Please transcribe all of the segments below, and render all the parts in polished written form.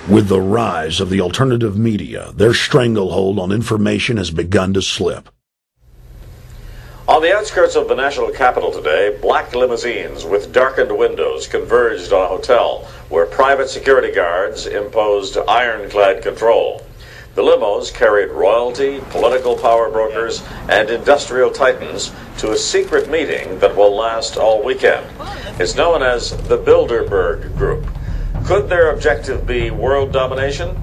With the rise of the alternative media, their stranglehold on information has begun to slip. On the outskirts of the national capital today, black limousines with darkened windows converged on a hotel where private security guards imposed ironclad control. The limos carried royalty, political power brokers, and industrial titans to a secret meeting that will last all weekend. It's known as the Bilderberg Group. Could their objective be world domination?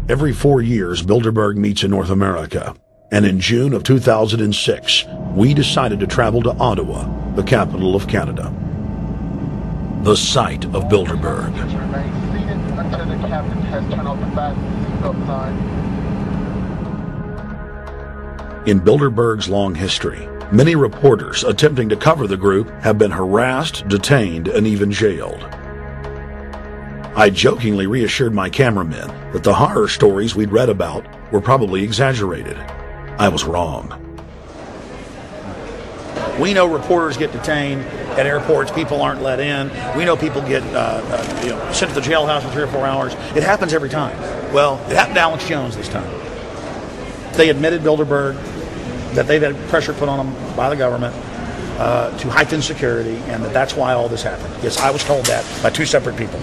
Every 4 years, Bilderberg meets in North America, and in June of 2006, we decided to travel to Ottawa, the capital of Canada. The site of Bilderberg. In Bilderberg's long history, many reporters attempting to cover the group have been harassed, detained, and even jailed. I jokingly reassured my cameramen that the horror stories we'd read about were probably exaggerated. I was wrong. We know reporters get detained at airports. People aren't let in. We know people get sent to the jailhouse for 3 or 4 hours. It happens every time. Well, it happened to Alex Jones this time. They admitted Bilderberg that they've had pressure put on them by the government to heighten security, and that's why all this happened. Yes, I was told that by 2 separate people.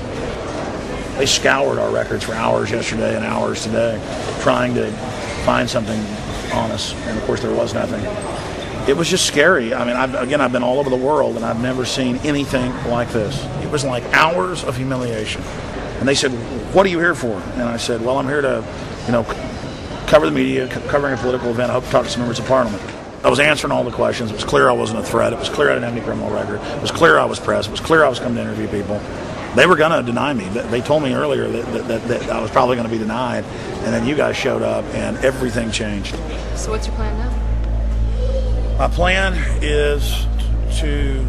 They scoured our records for hours yesterday and hours today, trying to find something on us, and of course there was nothing. It was just scary. I mean, I've been all over the world, and I've never seen anything like this. It was like hours of humiliation. And they said, "What are you here for?" And I said, "Well, I'm here to, cover the media, covering a political event. I hope to talk to some members of Parliament." I was answering all the questions. It was clear I wasn't a threat. It was clear I didn't have any criminal record. It was clear I was press. It was clear I was coming to interview people. They were going to deny me. They told me earlier that I was probably going to be denied, and then you guys showed up, and everything changed. So what's your plan now? My plan is to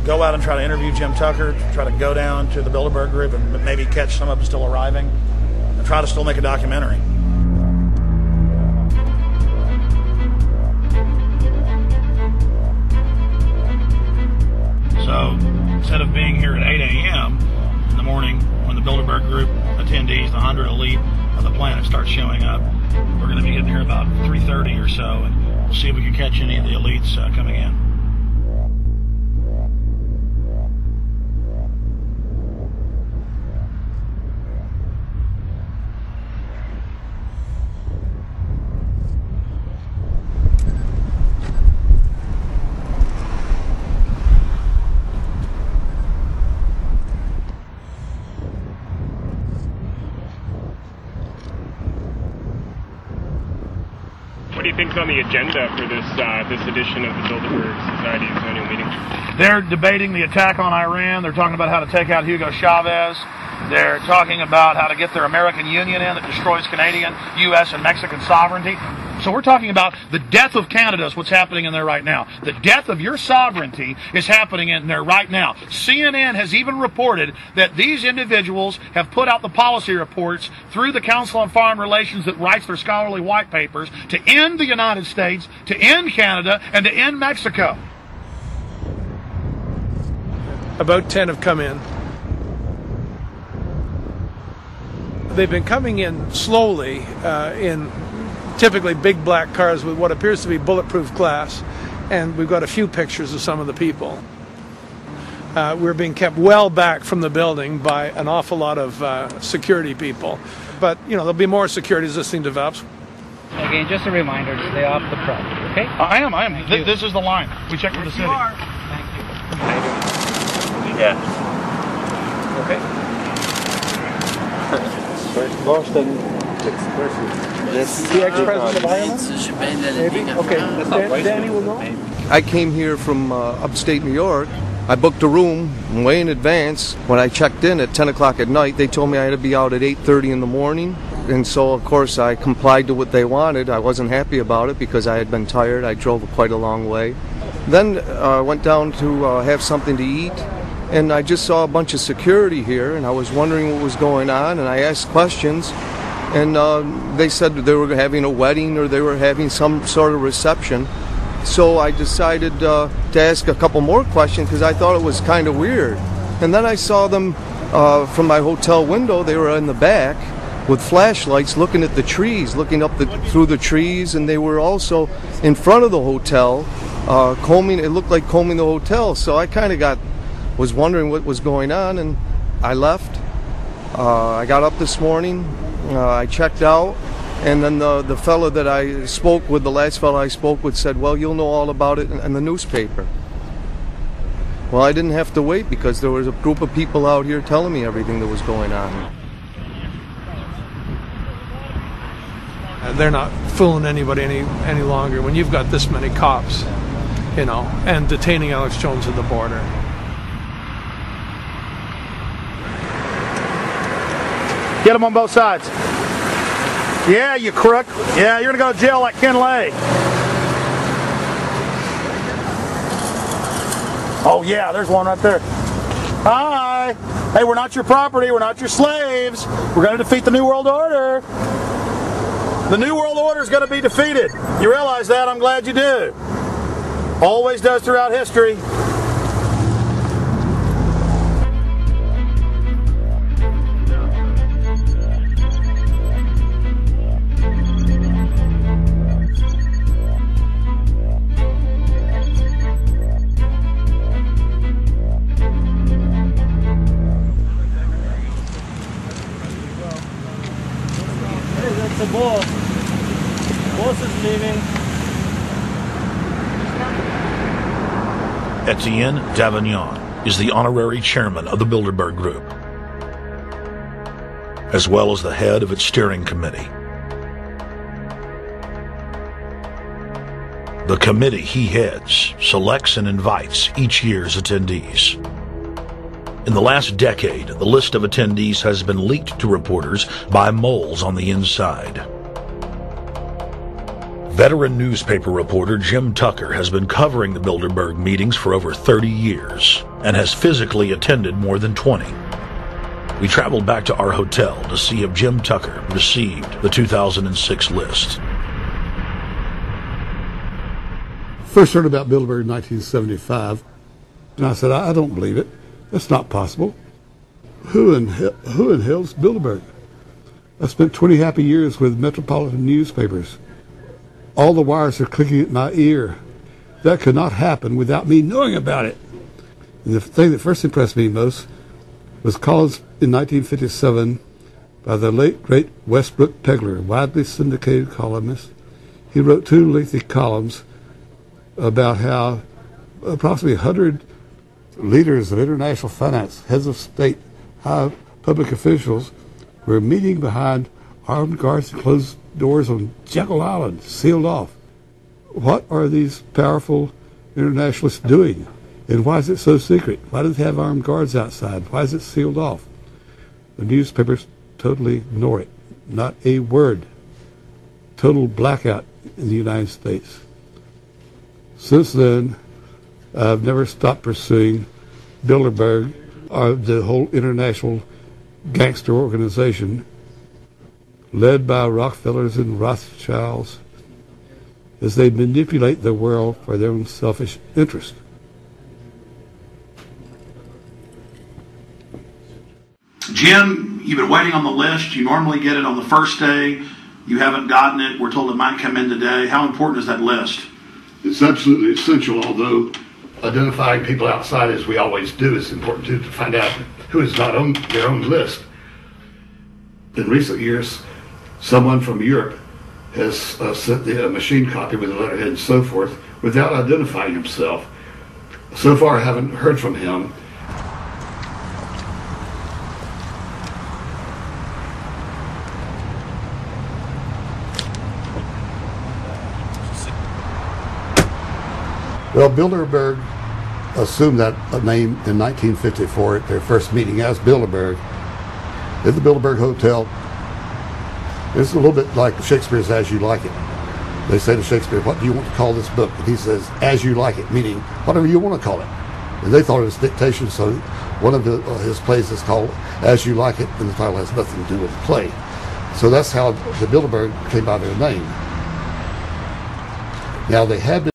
go out and try to interview Jim Tucker, try to go down to the Bilderberg Group and maybe catch some of them still arriving, and try to still make a documentary. So instead of being here at 8 a.m. in the morning when the Bilderberg Group attendees, the 100 elite of the planet, start showing up, we're going to be getting here about 3:30 or so, and we'll see if we can catch any of the elites coming in. What do you think's on the agenda for this edition of the Bilderberg Society's annual meeting? They're debating the attack on Iran. They're talking about how to take out Hugo Chavez. They're talking about how to get their American Union in that destroys Canadian, U.S., and Mexican sovereignty. So we're talking about the death of Canada is what's happening in there right now. The death of your sovereignty is happening in there right now. CNN has even reported that these individuals have put out the policy reports through the Council on Foreign Relations that writes their scholarly white papers to end the United States, to end Canada, and to end Mexico. About 10 have come in. They've been coming in slowly in typically big black cars with what appears to be bulletproof glass, and we've got a few pictures of some of the people. We're being kept well back from the building by an awful lot of security people, but there'll be more security as this thing develops. Again, just a reminder to stay off the front, okay? I am. This is the line. We checked with the city. Thank you. Yeah. Okay. The ex-president of Ireland? Maybe? Okay, Danny will know. I came here from upstate New York. I booked a room way in advance. When I checked in at 10 o'clock at night, they told me I had to be out at 8:30 in the morning. And so, of course, I complied to what they wanted. I wasn't happy about it because I had been tired. I drove quite a long way. Then I went down to have something to eat. And I just saw a bunch of security here, and I was wondering what was going on, and I asked questions, and they said that they were having a wedding or they were having some sort of reception. So I decided to ask a couple more questions because I thought it was kind of weird. And then I saw them from my hotel window. They were in the back with flashlights looking at the trees, looking up through the trees, and they were also in front of the hotel combing. It looked like combing the hotel. So I kind of was wondering what was going on, and I left. I got up this morning. I checked out, and then the fellow that I spoke with, the last fellow I spoke with, said, "Well, you'll know all about it in the newspaper." Well, I didn't have to wait because there was a group of people out here telling me everything that was going on. They're not fooling anybody any longer when you've got this many cops, you know, and detaining Alex Jones at the border. Get them on both sides. Yeah, you crook. Yeah, you're going to go to jail like Ken Lay. Oh, yeah, there's one right there. Hi. Hey, we're not your property. We're not your slaves. We're going to defeat the New World Order. The New World Order is going to be defeated. You realize that? I'm glad you do. Always does throughout history. The boss. Boss is leaving. Etienne Davignon is the honorary chairman of the Bilderberg Group, as well as the head of its steering committee. The committee he heads selects and invites each year's attendees. In the last decade, the list of attendees has been leaked to reporters by moles on the inside. Veteran newspaper reporter Jim Tucker has been covering the Bilderberg meetings for over 30 years and has physically attended more than 20. We traveled back to our hotel to see if Jim Tucker received the 2006 list. First heard about Bilderberg in 1975, and I said, I don't believe it. That's not possible. Who in hell's Bilderberg? I spent 20 happy years with metropolitan newspapers. All the wires are clicking at my ear. That could not happen without me knowing about it. And the thing that first impressed me most was columns in 1957 by the late, great Westbrook Pegler, a widely syndicated columnist. He wrote 2 lengthy columns about how approximately 100 leaders of international finance, heads of state, high public officials were meeting behind armed guards and closed doors on Jekyll Island, sealed off. What are these powerful internationalists doing? And why is it so secret? Why do they have armed guards outside? Why is it sealed off? The newspapers totally ignore it. Not a word. Total blackout in the United States. Since then, I've never stopped pursuing Bilderberg, or the whole international gangster organization led by Rockefellers and Rothschilds, as they manipulate the world for their own selfish interest. Jim, you've been waiting on the list. You normally get it on the first day. You haven't gotten it. We're told it might come in today. How important is that list? It's absolutely essential, although identifying people outside, as we always do, is important too, to find out who is not on their own list. In recent years, someone from Europe has sent a machine copy with a letterhead and so forth without identifying himself. So far, I haven't heard from him. Well, Bilderberg assumed that name in 1954 at their first meeting as Bilderberg at the Bilderberg Hotel. It's a little bit like Shakespeare's As You Like It. They say to Shakespeare, what do you want to call this book? And he says, As You Like It, meaning whatever you want to call it. And they thought it was dictation, so one of his plays is called As You Like It, and the title has nothing to do with the play. So that's how the Bilderberg came by their name. Now, they have been